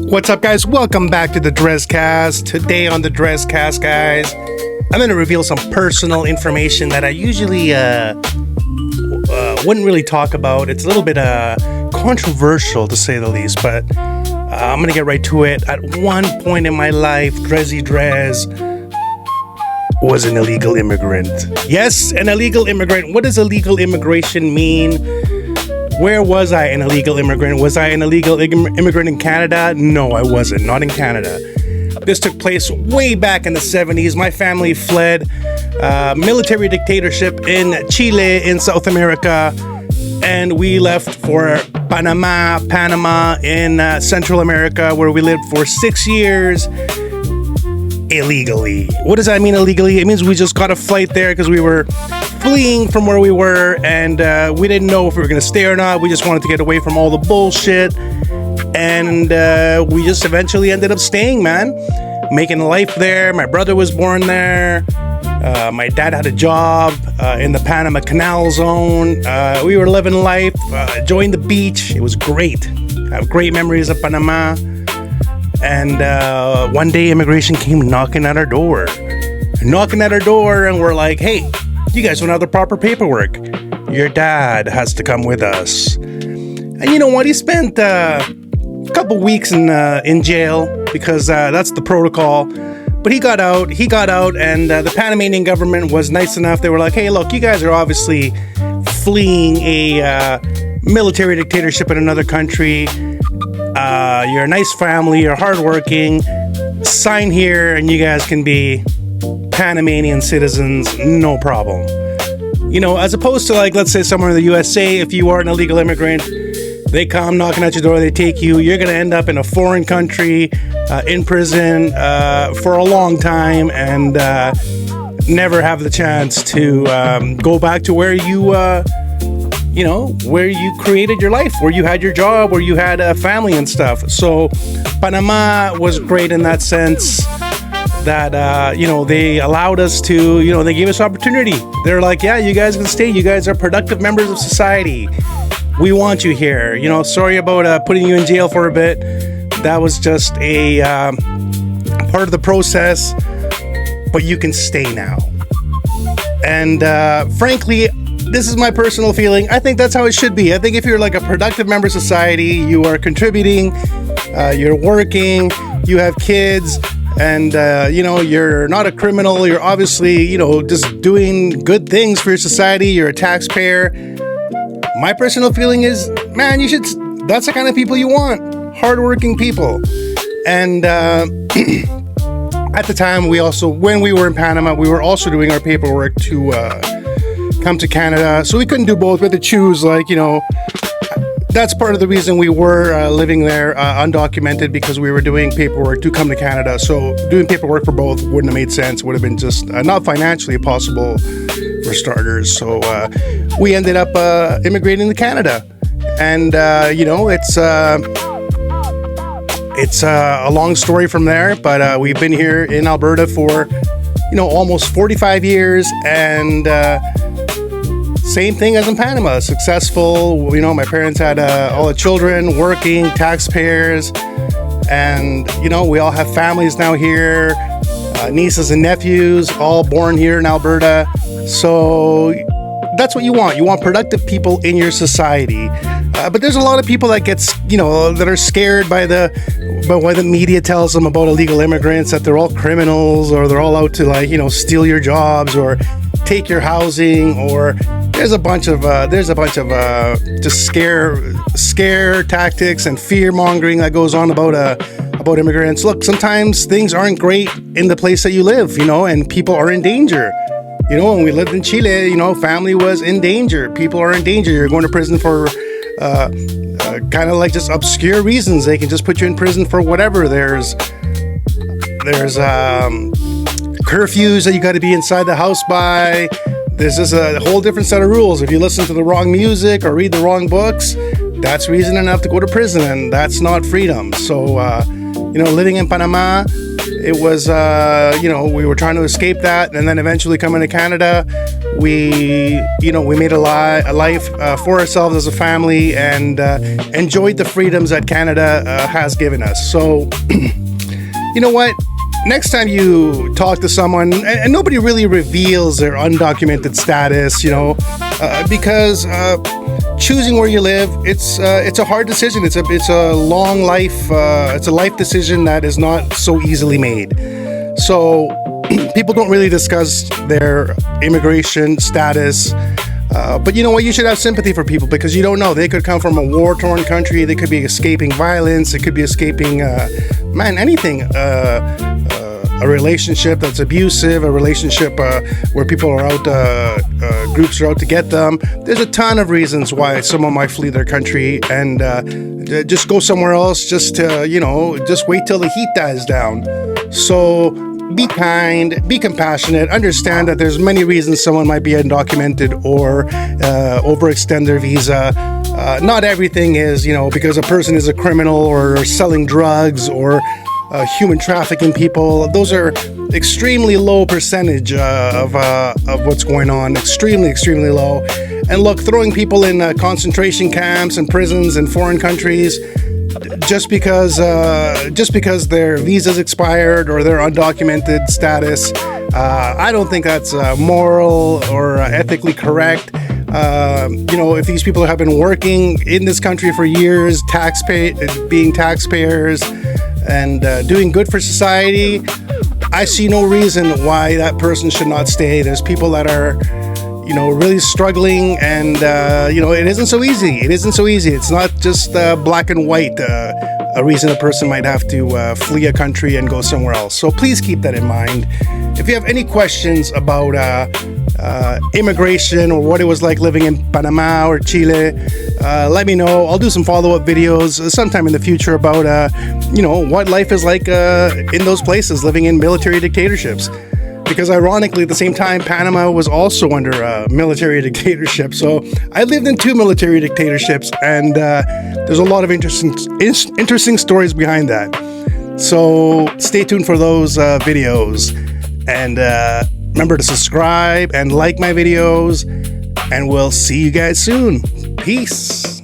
What's up, guys? Welcome back to the Dresscast. Today on the Dresscast, guys, I'm going to reveal some personal information that I usually wouldn't really talk about. It's a little bit controversial, to say the least, but I'm going to get right to it. At one point in my life, Drezzy Drez was an illegal immigrant. Yes, an illegal immigrant. What does illegal immigration mean? Where was I an illegal immigrant? Was I an illegal immigrant in Canada? No, I wasn't. Not in Canada. This took place way back in the 70s. My family fled military dictatorship in Chile in South America, and we left for Panama in Central America, where we lived for 6 years illegally. What does that mean, illegally? It means we just got a flight there because we were fleeing from where we were, and we didn't know if we were going to stay or not. We just wanted to get away from all the bullshit, and we just eventually ended up staying, man, making a life there. My brother was born there. My dad had a job in the Panama Canal Zone. We were living life, enjoying the beach. It was great. I have great memories of Panama. And one day immigration came knocking at our door, and we're like, hey, you guys don't have the proper paperwork. Your dad has to come with us. And you know what? He spent a couple weeks in jail because that's the protocol. But he got out, and the Panamanian government was nice enough. They were like, hey, look, you guys are obviously fleeing a military dictatorship in another country. You're a nice family, you're hardworking. Sign here and you guys can be Panamanian citizens, no problem. You know, as opposed to, like, let's say somewhere in the USA, if you are an illegal immigrant, they come knocking at your door, they take you, you're going to end up in a foreign country, in prison for a long time, and never have the chance to go back to where where you created your life, where you had your job, where you had a family and stuff. So Panama was great in that sense that, they allowed us to, they gave us opportunity. They're like, yeah, you guys can stay. You guys are productive members of society. We want you here. Sorry about putting you in jail for a bit. That was just a part of the process, but you can stay now. And frankly, this is my personal feeling. I think that's how it should be. I think if you're like a productive member of society, you are contributing, you're working, you have kids, and you're not a criminal. You're obviously, just doing good things for your society. You're a taxpayer. My personal feeling is, man, that's the kind of people you want. Hardworking people. And at the time, when we were in Panama, we were also doing our paperwork to come to Canada. So we couldn't do both. We had to choose, that's part of the reason we were living there undocumented, because we were doing paperwork to come to Canada. So doing paperwork for both wouldn't have made sense. Would have been just not financially possible for starters. So we ended up immigrating to Canada. And, it's a long story from there, but we've been here in Alberta for, almost 45 years, and same thing as in Panama, successful. My parents had all the children, working, taxpayers, and, we all have families now here, nieces and nephews, all born here in Alberta. So that's what you want. You want productive people in your society. But there's a lot of people that that are scared by what the media tells them about illegal immigrants, that they're all criminals, or they're all out to steal your jobs or take your housing, or there's a bunch of just scare tactics and fear mongering that goes on about immigrants. Look, sometimes things aren't great in the place that you live, and people are in danger. When we lived in Chile, family was in danger. People are in danger. You're going to prison for kind of like just obscure reasons. They can just put you in prison for whatever. There's curfews that you got to be inside the house by. There's just a whole different set of rules. If you listen to the wrong music or read the wrong books, that's reason enough to go to prison, and that's not freedom. So, living in Panama, It was, we were trying to escape that, and then eventually coming to Canada, we made a life for ourselves as a family, and enjoyed the freedoms that Canada has given us. So, you know what? Next time you talk to someone, and nobody really reveals their undocumented status, because choosing where you live, it's a hard decision. It's a long life. It's a life decision that is not so easily made. So people don't really discuss their immigration status. But you know what? You should have sympathy for people, because you don't know. They could come from a war-torn country. They could be escaping violence. It could be escaping, anything. A relationship that's abusive, a relationship where people are out, groups are out to get them. There's a ton of reasons why someone might flee their country and just go somewhere else, just to, just wait till the heat dies down. So be kind, be compassionate, understand that there's many reasons someone might be undocumented or overextend their visa. Not everything is, because a person is a criminal or selling drugs or human trafficking people. Those are extremely low percentage of what's going on. Extremely, extremely low. And look, throwing people in concentration camps and prisons in foreign countries just because their visa's expired or their undocumented status, I don't think that's moral or ethically correct. If these people have been working in this country for years, being taxpayers, and doing good for society, I see no reason why that person should not stay. There's people that are, really struggling, and, it isn't so easy. It isn't so easy. It's not just black and white, a reason a person might have to flee a country and go somewhere else. So please keep that in mind. If you have any questions about immigration or what it was like living in Panama or Chile, let me know. I'll do some follow-up videos sometime in the future about, what life is like in those places, living in military dictatorships. Because ironically, at the same time, Panama was also under a military dictatorship. So I lived in 2 military dictatorships, and there's a lot of interesting stories behind that. So stay tuned for those videos. And remember to subscribe and like my videos, and we'll see you guys soon. Peace.